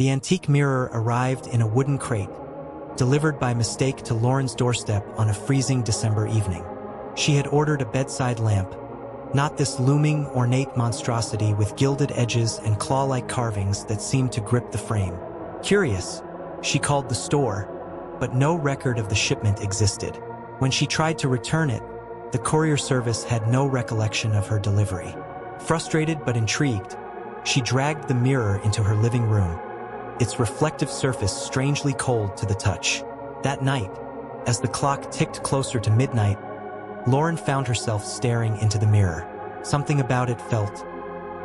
The antique mirror arrived in a wooden crate, delivered by mistake to Lauren's doorstep on a freezing December evening. She had ordered a bedside lamp, not this looming, ornate monstrosity with gilded edges and claw-like carvings that seemed to grip the frame. Curious, she called the store, but no record of the shipment existed. When she tried to return it, the courier service had no recollection of her delivery. Frustrated but intrigued, she dragged the mirror into her living room, its reflective surface strangely cold to the touch. That night, as the clock ticked closer to midnight, Lauren found herself staring into the mirror. Something about it felt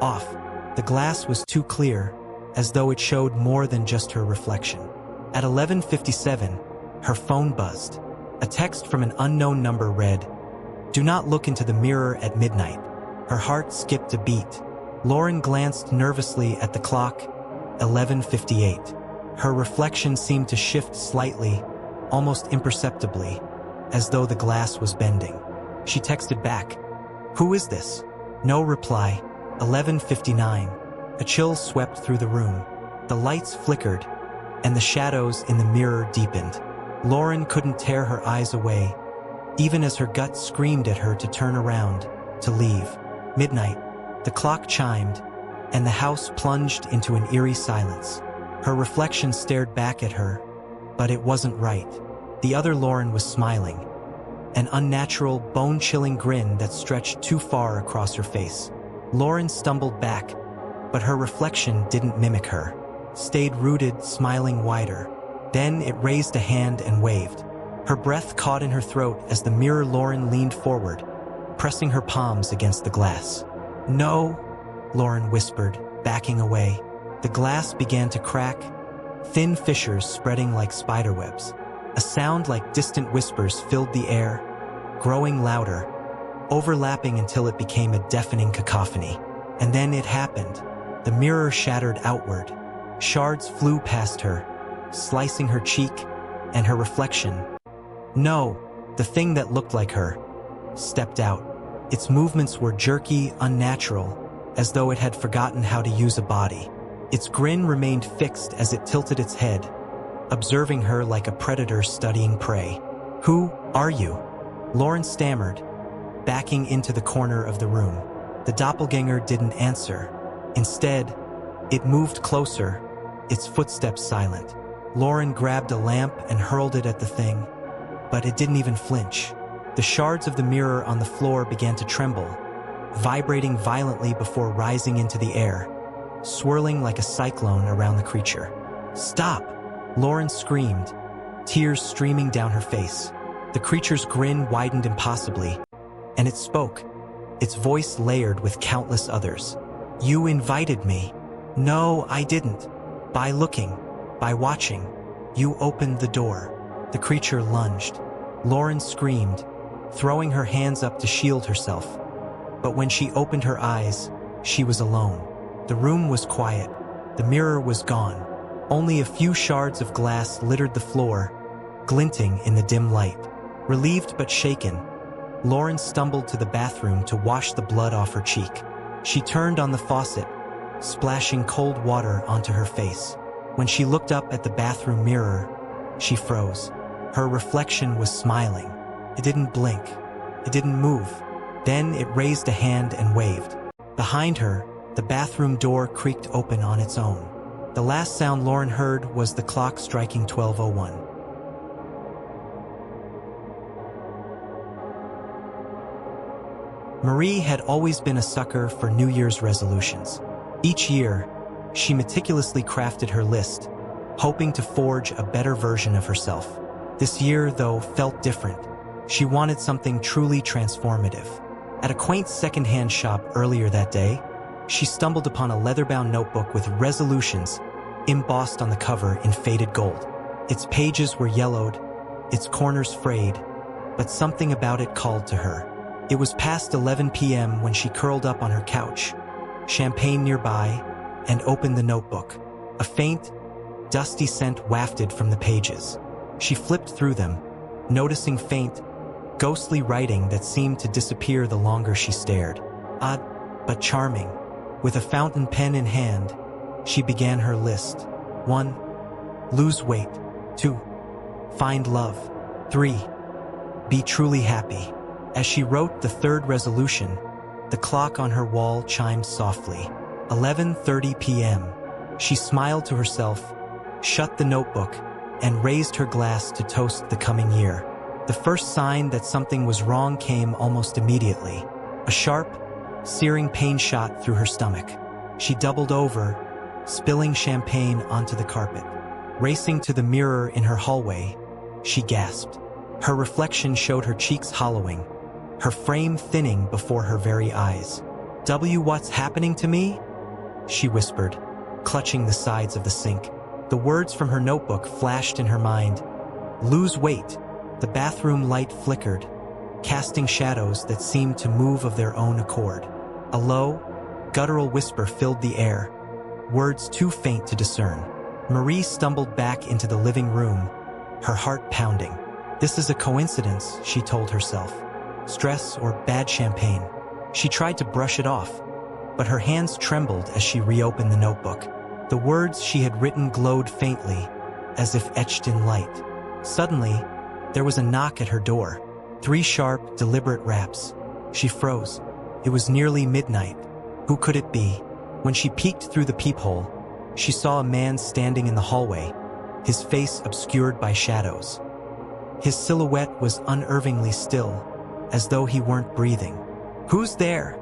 off. The glass was too clear, as though it showed more than just her reflection. At 11:57, her phone buzzed. A text from an unknown number read, "Do not look into the mirror at midnight." Her heart skipped a beat. Lauren glanced nervously at the clock. 11:58. Her reflection seemed to shift slightly, almost imperceptibly, as though the glass was bending. She texted back, "Who is this?" No reply. 11:59. A chill swept through the room. The lights flickered, and the shadows in the mirror deepened. Lauren couldn't tear her eyes away, even as her gut screamed at her to turn around, to leave. Midnight. The clock chimed, and the house plunged into an eerie silence. Her reflection stared back at her, but it wasn't right. The other Lauren was smiling, an unnatural, bone-chilling grin that stretched too far across her face. Lauren stumbled back, but her reflection didn't mimic her. Stayed rooted, smiling wider. Then it raised a hand and waved. Her breath caught in her throat as the mirror Lauren leaned forward, pressing her palms against the glass. "No," Lauren whispered, backing away. The glass began to crack, thin fissures spreading like spiderwebs. A sound like distant whispers filled the air, growing louder, overlapping until it became a deafening cacophony. And then it happened. The mirror shattered outward. Shards flew past her, slicing her cheek and her reflection. No, the thing that looked like her stepped out. Its movements were jerky, unnatural, as though it had forgotten how to use a body. Its grin remained fixed as it tilted its head, observing her like a predator studying prey. "Who are you?" Lauren stammered, backing into the corner of the room. The doppelganger didn't answer. Instead, it moved closer, its footsteps silent. Lauren grabbed a lamp and hurled it at the thing, but it didn't even flinch. The shards of the mirror on the floor began to tremble, vibrating violently before rising into the air, swirling like a cyclone around the creature. "Stop!" Lauren screamed, tears streaming down her face. The creature's grin widened impossibly, and it spoke, its voice layered with countless others. "You invited me." "No, I didn't. By looking, by watching, you opened the door." The creature lunged. Lauren screamed, throwing her hands up to shield herself. But when she opened her eyes, she was alone. The room was quiet. The mirror was gone. Only a few shards of glass littered the floor, glinting in the dim light. Relieved but shaken, Lauren stumbled to the bathroom to wash the blood off her cheek. She turned on the faucet, splashing cold water onto her face. When she looked up at the bathroom mirror, she froze. Her reflection was smiling. It didn't blink. It didn't move. Then it raised a hand and waved. Behind her, the bathroom door creaked open on its own. The last sound Lauren heard was the clock striking 12:01. Marie had always been a sucker for New Year's resolutions. Each year, she meticulously crafted her list, hoping to forge a better version of herself. This year, though, felt different. She wanted something truly transformative. At a quaint second-hand shop earlier that day, she stumbled upon a leather-bound notebook with resolutions embossed on the cover in faded gold. Its pages were yellowed, its corners frayed, but something about it called to her. It was past 11 p.m. when she curled up on her couch, champagne nearby, and opened the notebook. A faint, dusty scent wafted from the pages. She flipped through them, noticing faint, ghostly writing that seemed to disappear the longer she stared. Odd, but charming. With a fountain pen in hand, she began her list. 1. Lose weight. 2. Find love. 3. Be truly happy. As she wrote the third resolution, the clock on her wall chimed softly. 11:30 p.m. She smiled to herself, shut the notebook, and raised her glass to toast the coming year. The first sign that something was wrong came almost immediately. A sharp, searing pain shot through her stomach. She doubled over, spilling champagne onto the carpet. Racing to the mirror in her hallway, she gasped. Her reflection showed her cheeks hollowing, her frame thinning before her very eyes. What's happening to me? She whispered, clutching the sides of the sink. The words from her notebook flashed in her mind. Lose weight. The bathroom light flickered, casting shadows that seemed to move of their own accord. A low, guttural whisper filled the air, words too faint to discern. Marie stumbled back into the living room, her heart pounding. This is a coincidence, she told herself. Stress or bad champagne. She tried to brush it off, but her hands trembled as she reopened the notebook. The words she had written glowed faintly, as if etched in light. Suddenly, there was a knock at her door. 3 sharp, deliberate raps. She froze. It was nearly midnight. Who could it be? When she peeked through the peephole, she saw a man standing in the hallway, his face obscured by shadows. His silhouette was unnervingly still, as though he weren't breathing. "Who's there?"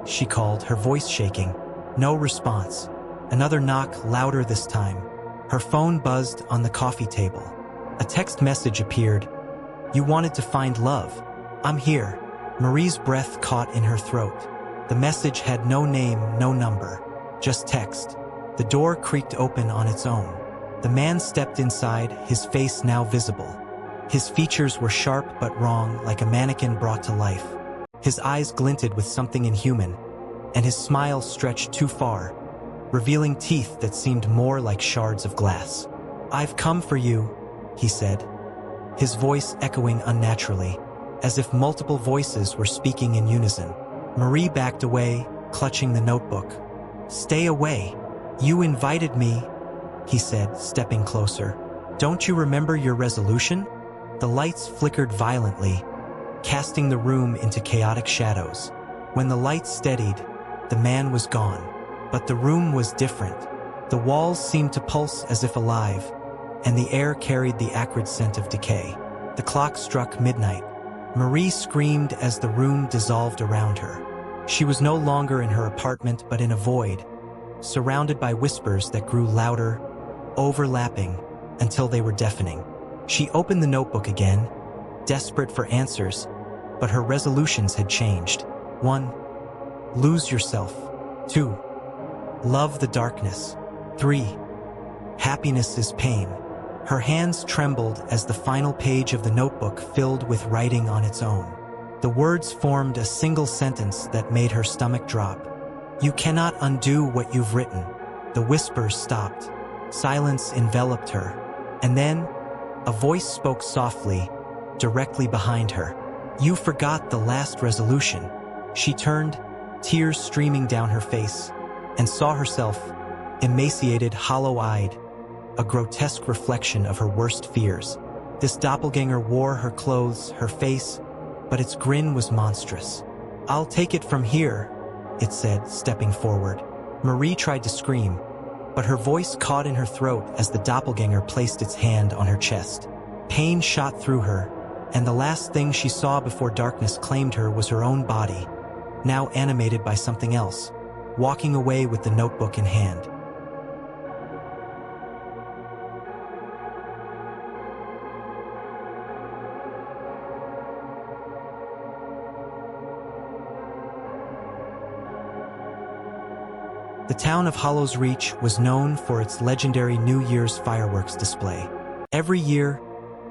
she called, her voice shaking. No response. Another knock, louder this time. Her phone buzzed on the coffee table. A text message appeared. "You wanted to find love. I'm here." Marie's breath caught in her throat. The message had no name, no number, just text. The door creaked open on its own. The man stepped inside, his face now visible. His features were sharp but wrong, like a mannequin brought to life. His eyes glinted with something inhuman, and his smile stretched too far, revealing teeth that seemed more like shards of glass. "I've come for you," he said, his voice echoing unnaturally, as if multiple voices were speaking in unison. Marie backed away, clutching the notebook. "Stay away. You invited me," he said, stepping closer. "Don't you remember your resolution?" The lights flickered violently, casting the room into chaotic shadows. When the lights steadied, the man was gone. But the room was different. The walls seemed to pulse as if alive, and the air carried the acrid scent of decay. The clock struck midnight. Marie screamed as the room dissolved around her. She was no longer in her apartment but in a void, surrounded by whispers that grew louder, overlapping, until they were deafening. She opened the notebook again, desperate for answers, but her resolutions had changed. 1. Lose yourself. 2. Love the darkness. 3. Happiness is pain. Her hands trembled as the final page of the notebook filled with writing on its own. The words formed a single sentence that made her stomach drop. "You cannot undo what you've written." The whispers stopped. Silence enveloped her. And then, a voice spoke softly, directly behind her. "You forgot the last resolution." She turned, tears streaming down her face, and saw herself, emaciated, hollow-eyed, a grotesque reflection of her worst fears. This doppelganger wore her clothes, her face, but its grin was monstrous. "I'll take it from here," it said, stepping forward. Marie tried to scream, but her voice caught in her throat as the doppelganger placed its hand on her chest. Pain shot through her, and the last thing she saw before darkness claimed her was her own body, now animated by something else, walking away with the notebook in hand. The town of Hallows Reach was known for its legendary New Year's fireworks display. Every year,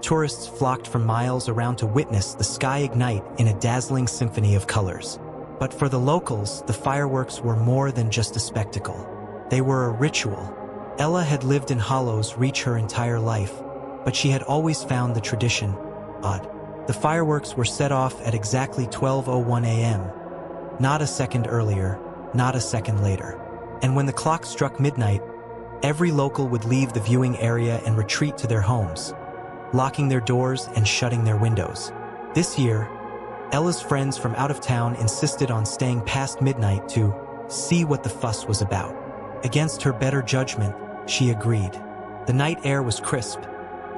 tourists flocked from miles around to witness the sky ignite in a dazzling symphony of colors. But for the locals, the fireworks were more than just a spectacle. They were a ritual. Ella had lived in Hallows Reach her entire life, but she had always found the tradition odd. The fireworks were set off at exactly 12:01 a.m., not a second earlier, not a second later. And when the clock struck midnight, Every local would leave the viewing area and retreat to their homes, locking their doors and shutting their windows. This year, Ella's friends from out of town insisted on staying past midnight to see what the fuss was about. Against her better judgment, she agreed. The night air was crisp,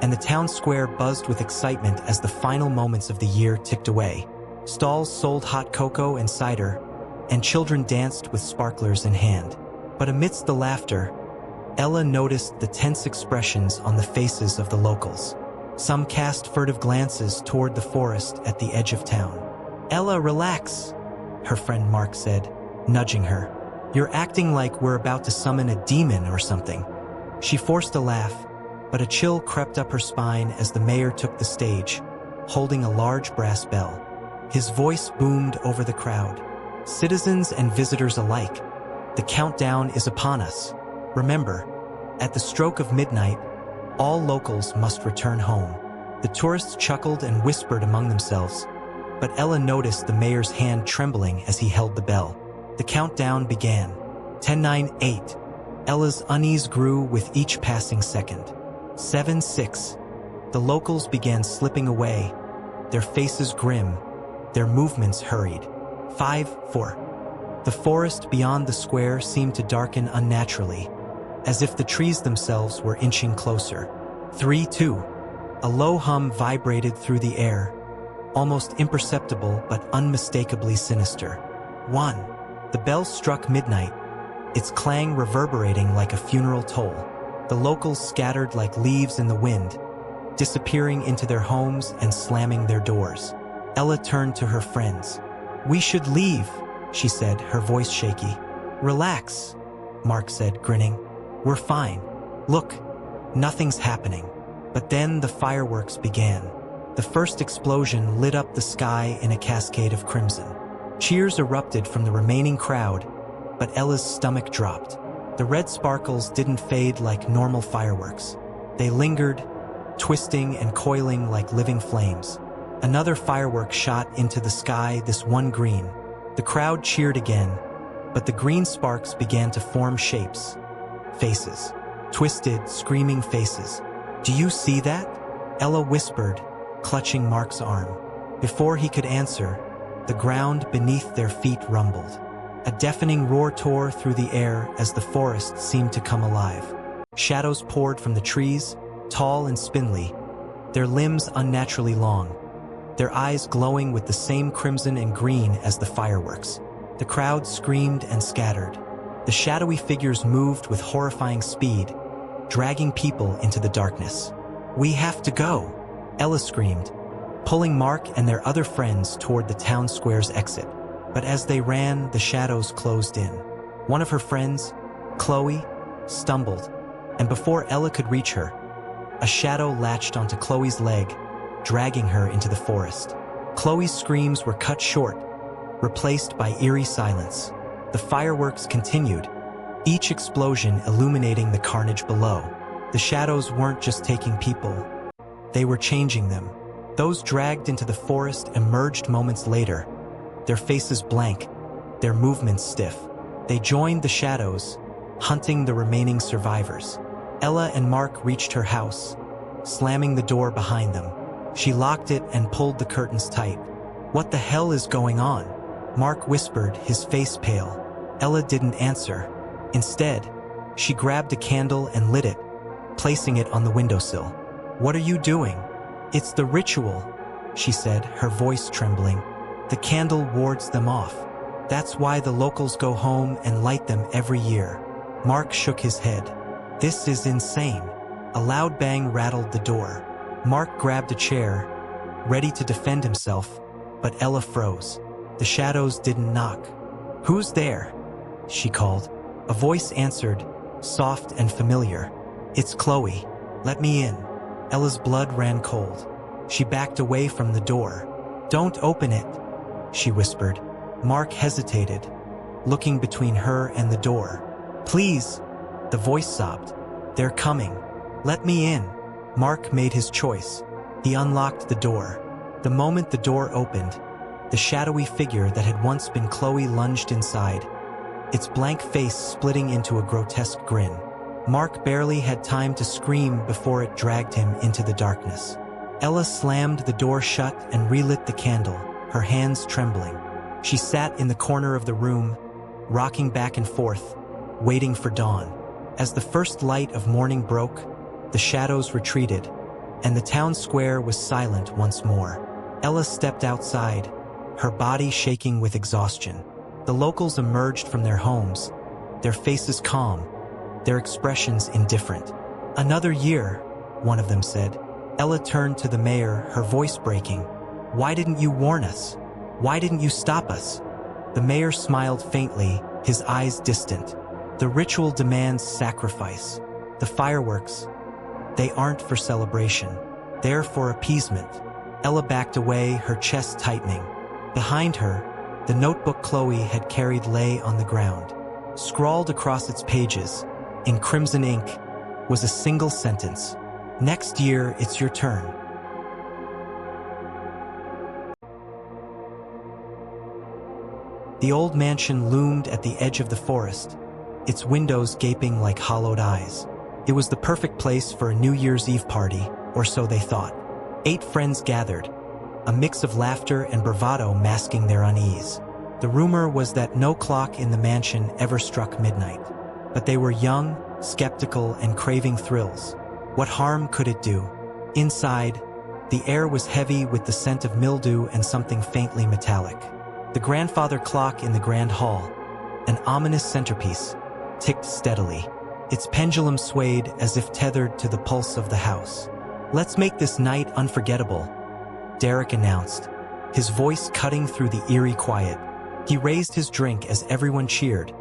and the town square buzzed with excitement as the final moments of the year ticked away. Stalls sold hot cocoa and cider, and children danced with sparklers in hand. But amidst the laughter, Ella noticed the tense expressions on the faces of the locals. Some cast furtive glances toward the forest at the edge of town. "Ella, relax," her friend Mark said, nudging her. "You're acting like we're about to summon a demon or something." She forced a laugh, but a chill crept up her spine as the mayor took the stage, holding a large brass bell. His voice boomed over the crowd. "Citizens and visitors alike, the countdown is upon us. Remember, at the stroke of midnight, all locals must return home." The tourists chuckled and whispered among themselves, but Ella noticed the mayor's hand trembling as he held the bell. The countdown began. 10, 9, 8. Ella's unease grew with each passing second. 7, 6. The locals began slipping away, their faces grim, their movements hurried. 5, 4. The forest beyond the square seemed to darken unnaturally, as if the trees themselves were inching closer. 3, 2. A low hum vibrated through the air, almost imperceptible but unmistakably sinister. 1. The bell struck midnight, its clang reverberating like a funeral toll. The locals scattered like leaves in the wind, disappearing into their homes and slamming their doors. Ella turned to her friends. "We should leave," she said, her voice shaky. "Relax," Mark said, grinning. "We're fine. Look, nothing's happening." But then the fireworks began. The first explosion lit up the sky in a cascade of crimson. Cheers erupted from the remaining crowd, but Ella's stomach dropped. The red sparkles didn't fade like normal fireworks. They lingered, twisting and coiling like living flames. Another firework shot into the sky, this one green. The crowd cheered again, but the green sparks began to form shapes. Faces. Twisted, screaming faces. "Do you see that?" Ella whispered, clutching Mark's arm. Before he could answer, the ground beneath their feet rumbled. A deafening roar tore through the air as the forest seemed to come alive. Shadows poured from the trees, tall and spindly, their limbs unnaturally long, their eyes glowing with the same crimson and green as the fireworks. The crowd screamed and scattered. The shadowy figures moved with horrifying speed, dragging people into the darkness. "We have to go," Ella screamed, pulling Mark and their other friends toward the town square's exit. But as they ran, the shadows closed in. One of her friends, Chloe, stumbled, and before Ella could reach her, a shadow latched onto Chloe's leg, dragging her into the forest. Chloe's screams were cut short, replaced by eerie silence. The fireworks continued, each explosion illuminating the carnage below. The shadows weren't just taking people, they were changing them. Those dragged into the forest emerged moments later, their faces blank, their movements stiff. They joined the shadows, hunting the remaining survivors. Ella and Mark reached her house, slamming the door behind them. She locked it and pulled the curtains tight. "What the hell is going on?" Mark whispered, his face pale. Ella didn't answer. Instead, she grabbed a candle and lit it, placing it on the windowsill. "What are you doing?" "It's the ritual," she said, her voice trembling. "The candle wards them off. That's why the locals go home and light them every year." Mark shook his head. "This is insane." A loud bang rattled the door. Mark grabbed a chair, ready to defend himself, but Ella froze. The shadows didn't knock. "Who's there?" she called. A voice answered, soft and familiar. "It's Chloe. Let me in." Ella's blood ran cold. She backed away from the door. "Don't open it," she whispered. Mark hesitated, looking between her and the door. "Please," the voice sobbed. "They're coming. Let me in." Mark made his choice. He unlocked the door. The moment the door opened, the shadowy figure that had once been Chloe lunged inside, its blank face splitting into a grotesque grin. Mark barely had time to scream before it dragged him into the darkness. Ella slammed the door shut and relit the candle, her hands trembling. She sat in the corner of the room, rocking back and forth, waiting for dawn. As the first light of morning broke, the shadows retreated, and the town square was silent once more. Ella stepped outside, her body shaking with exhaustion. The locals emerged from their homes, their faces calm, their expressions indifferent. "Another year," one of them said. Ella turned to the mayor, her voice breaking. "Why didn't you warn us? Why didn't you stop us?" The mayor smiled faintly, his eyes distant. "The ritual demands sacrifice. The fireworks, they aren't for celebration. They're for appeasement." Ella backed away, her chest tightening. Behind her, the notebook Chloe had carried lay on the ground. Scrawled across its pages, in crimson ink, was a single sentence. "Next year, it's your turn." The old mansion loomed at the edge of the forest, its windows gaping like hollowed eyes. It was the perfect place for a New Year's Eve party, or so they thought. 8 friends gathered, a mix of laughter and bravado masking their unease. The rumor was that no clock in the mansion ever struck midnight. But they were young, skeptical, and craving thrills. What harm could it do? Inside, the air was heavy with the scent of mildew and something faintly metallic. The grandfather clock in the grand hall, an ominous centerpiece, ticked steadily. Its pendulum swayed as if tethered to the pulse of the house. "Let's make this night unforgettable," Derek announced, his voice cutting through the eerie quiet. He raised his drink as everyone cheered,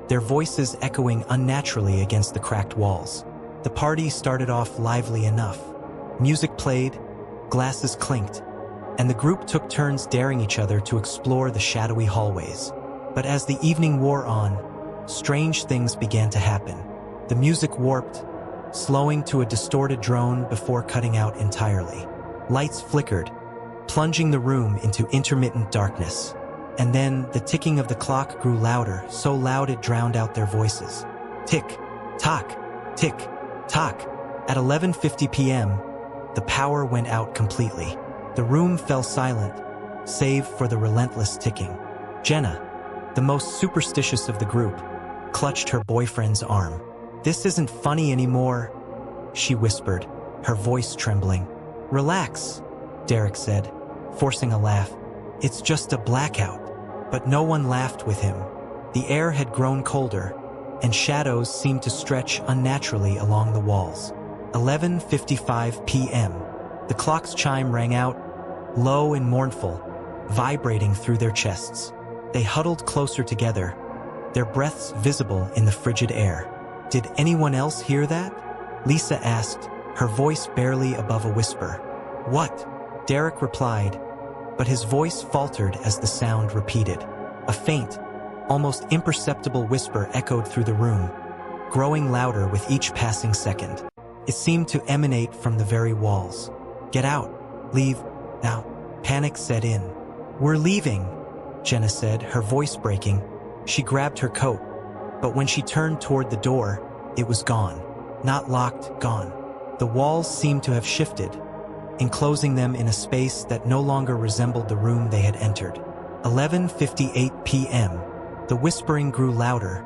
their voices echoing unnaturally against the cracked walls. The party started off lively enough. Music played, glasses clinked, and the group took turns daring each other to explore the shadowy hallways. But as the evening wore on, strange things began to happen. The music warped, slowing to a distorted drone before cutting out entirely. Lights flickered, plunging the room into intermittent darkness. And then the ticking of the clock grew louder, so loud it drowned out their voices. Tick, tock, tick, tock. At 11:50 p.m., the power went out completely. The room fell silent, save for the relentless ticking. Jenna, the most superstitious of the group, clutched her boyfriend's arm. "This isn't funny anymore," she whispered, her voice trembling. "Relax," Derek said, forcing a laugh. "It's just a blackout." But no one laughed with him. The air had grown colder, and shadows seemed to stretch unnaturally along the walls. 11:55 p.m. The clock's chime rang out, low and mournful, vibrating through their chests. They huddled closer together, their breaths visible in the frigid air. "Did anyone else hear that?" Lisa asked, her voice barely above a whisper. "What?" Derek replied, but his voice faltered as the sound repeated. A faint, almost imperceptible whisper echoed through the room, growing louder with each passing second. It seemed to emanate from the very walls. "Get out. Leave. Now." Panic set in. "We're leaving," Jenna said, her voice breaking. She grabbed her coat, but when she turned toward the door, it was gone. Not locked, gone. The walls seemed to have shifted, enclosing them in a space that no longer resembled the room they had entered. 11:58 p.m. The whispering grew louder,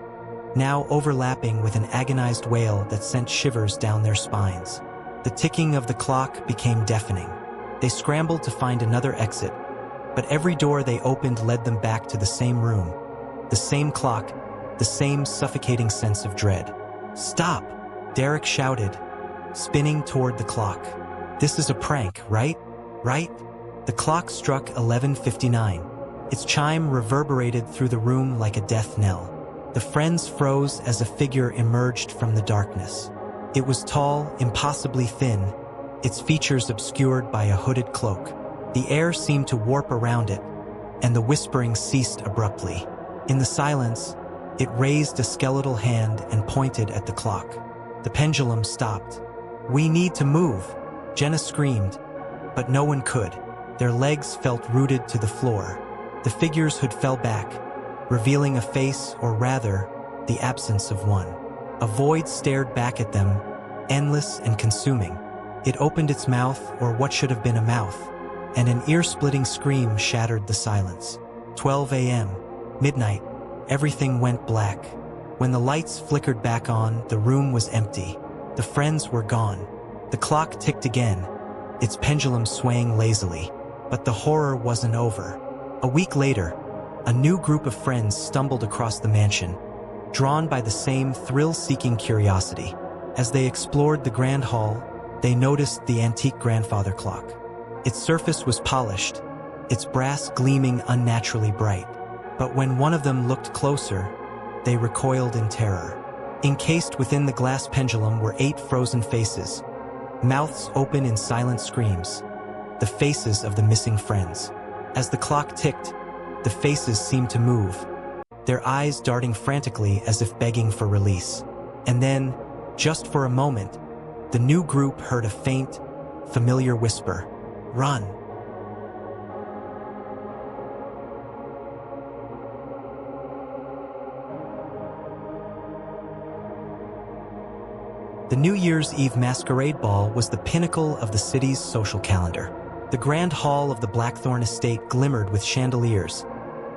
now overlapping with an agonized wail that sent shivers down their spines. The ticking of the clock became deafening. They scrambled to find another exit, but every door they opened led them back to the same room, the same clock, the same suffocating sense of dread. "Stop!" Derek shouted, spinning toward the clock. "This is a prank, right? Right?" The clock struck 11:59. Its chime reverberated through the room like a death knell. The friends froze as a figure emerged from the darkness. It was tall, impossibly thin, its features obscured by a hooded cloak. The air seemed to warp around it, and the whispering ceased abruptly. In the silence, it raised a skeletal hand and pointed at the clock. The pendulum stopped. "We need to move," Jenna screamed, but no one could. Their legs felt rooted to the floor. The figure's hood fell back, revealing a face, or rather, the absence of one. A void stared back at them, endless and consuming. It opened its mouth, or what should have been a mouth, and an ear-splitting scream shattered the silence. 12 a.m. Midnight. Everything went black. When the lights flickered back on, the room was empty. The friends were gone. The clock ticked again, its pendulum swaying lazily. But the horror wasn't over. A week later, a new group of friends stumbled across the mansion, drawn by the same thrill-seeking curiosity. As they explored the grand hall, they noticed the antique grandfather clock. Its surface was polished, its brass gleaming unnaturally bright. But when one of them looked closer, they recoiled in terror. Encased within the glass pendulum were 8 frozen faces, mouths open in silent screams, the faces of the missing friends. As the clock ticked, the faces seemed to move, their eyes darting frantically as if begging for release. And then, just for a moment, the new group heard a faint, familiar whisper, "Run." The New Year's Eve masquerade ball was the pinnacle of the city's social calendar. The grand hall of the Blackthorn estate glimmered with chandeliers,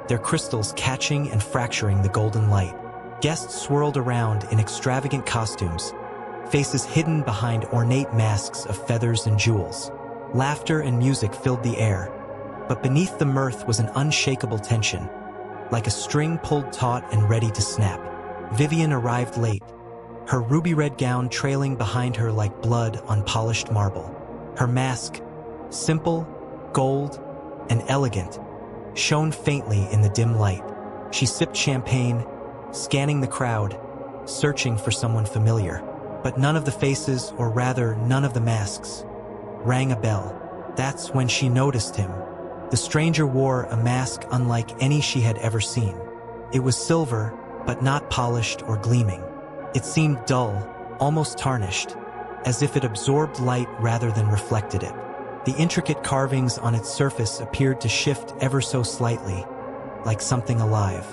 their crystals catching and fracturing the golden light. Guests swirled around in extravagant costumes, faces hidden behind ornate masks of feathers and jewels. Laughter and music filled the air, but beneath the mirth was an unshakable tension, like a string pulled taut and ready to snap. Vivian arrived late, her ruby-red gown trailing behind her like blood on polished marble. Her mask, simple, gold, and elegant, shone faintly in the dim light. She sipped champagne, scanning the crowd, searching for someone familiar. But none of the faces, or rather none of the masks, rang a bell. That's when she noticed him. The stranger wore a mask unlike any she had ever seen. It was silver, but not polished or gleaming. It seemed dull, almost tarnished, as if it absorbed light rather than reflected it. The intricate carvings on its surface appeared to shift ever so slightly, like something alive.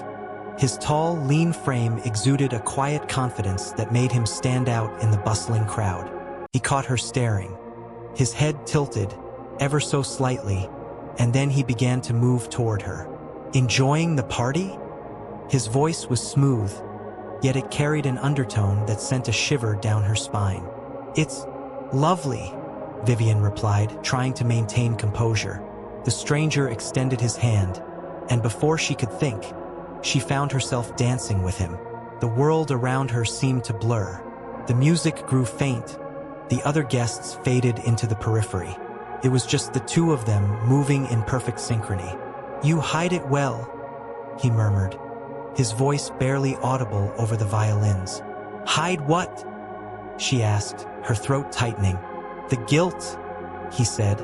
His tall, lean frame exuded a quiet confidence that made him stand out in the bustling crowd. He caught her staring, his head tilted, ever so slightly, and then he began to move toward her. "Enjoying the party?" His voice was smooth, yet it carried an undertone that sent a shiver down her spine. "It's lovely," Vivian replied, trying to maintain composure. The stranger extended his hand, and before she could think, she found herself dancing with him. The world around her seemed to blur. The music grew faint, the other guests faded into the periphery. It was just the two of them moving in perfect synchrony. "You hide it well," he murmured, his voice barely audible over the violins. "Hide what?" she asked, her throat tightening. "The guilt," he said,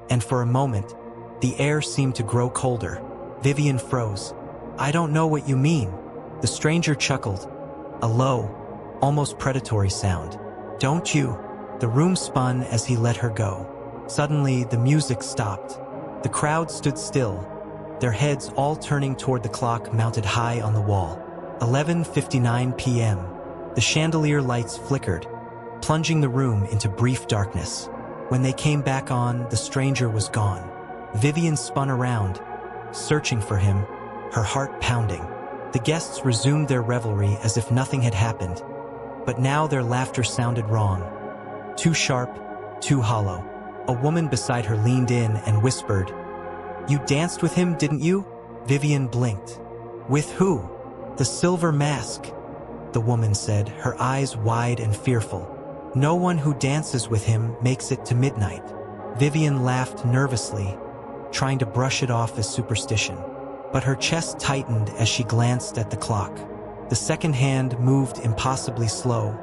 and for a moment, the air seemed to grow colder. Vivian froze. "I don't know what you mean." The stranger chuckled, a low, almost predatory sound. "Don't you?" The room spun as he let her go. Suddenly, the music stopped. The crowd stood still, their heads all turning toward the clock mounted high on the wall. 11:59 p.m. The chandelier lights flickered, plunging the room into brief darkness. When they came back on, the stranger was gone. Vivian spun around, searching for him, her heart pounding. The guests resumed their revelry as if nothing had happened, but now their laughter sounded wrong. Too sharp, too hollow. A woman beside her leaned in and whispered, "You danced with him, didn't you?" Vivian blinked. "With who?" "The silver mask," the woman said, her eyes wide and fearful. "No one who dances with him makes it to midnight." Vivian laughed nervously, trying to brush it off as superstition. But her chest tightened as she glanced at the clock. The second hand moved impossibly slow,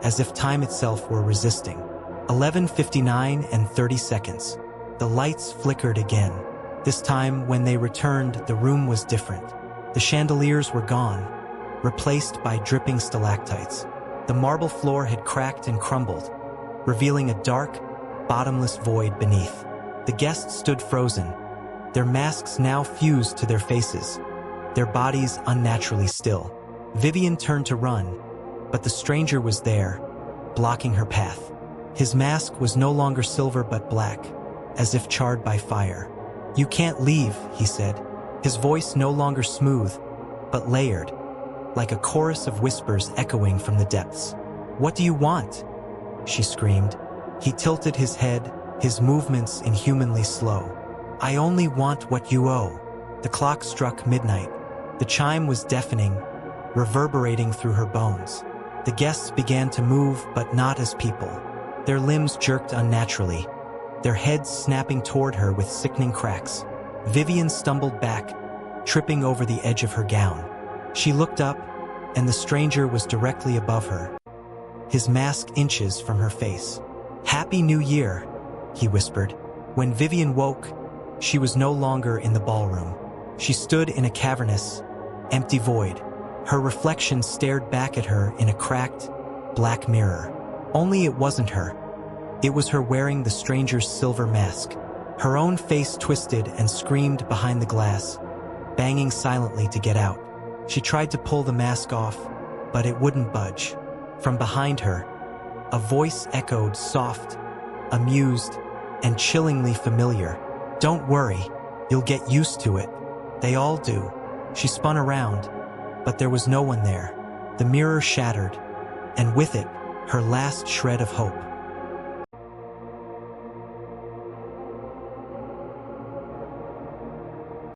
as if time itself were resisting. 11:59 and 30 seconds. The lights flickered again. This time, when they returned, the room was different. The chandeliers were gone, replaced by dripping stalactites. The marble floor had cracked and crumbled, revealing a dark, bottomless void beneath. The guests stood frozen, their masks now fused to their faces, their bodies unnaturally still. Vivian turned to run, but the stranger was there, blocking her path. His mask was no longer silver but black, as if charred by fire. "You can't leave," he said, his voice no longer smooth, but layered, like a chorus of whispers echoing from the depths. "What do you want?" she screamed. He tilted his head, his movements inhumanly slow. "I only want what you owe." The clock struck midnight. The chime was deafening, reverberating through her bones. The guests began to move, but not as people. Their limbs jerked unnaturally, their heads snapping toward her with sickening cracks. Vivian stumbled back, tripping over the edge of her gown. She looked up, and the stranger was directly above her, his mask inches from her face. "Happy New Year," he whispered. When Vivian woke, she was no longer in the ballroom. She stood in a cavernous, empty void. Her reflection stared back at her in a cracked, black mirror. Only it wasn't her. It was her wearing the stranger's silver mask. Her own face twisted and screamed behind the glass, banging silently to get out. She tried to pull the mask off, but it wouldn't budge. From behind her, a voice echoed, soft, amused, and chillingly familiar. "Don't worry, you'll get used to it. They all do." She spun around, but there was no one there. The mirror shattered, and with it, her last shred of hope.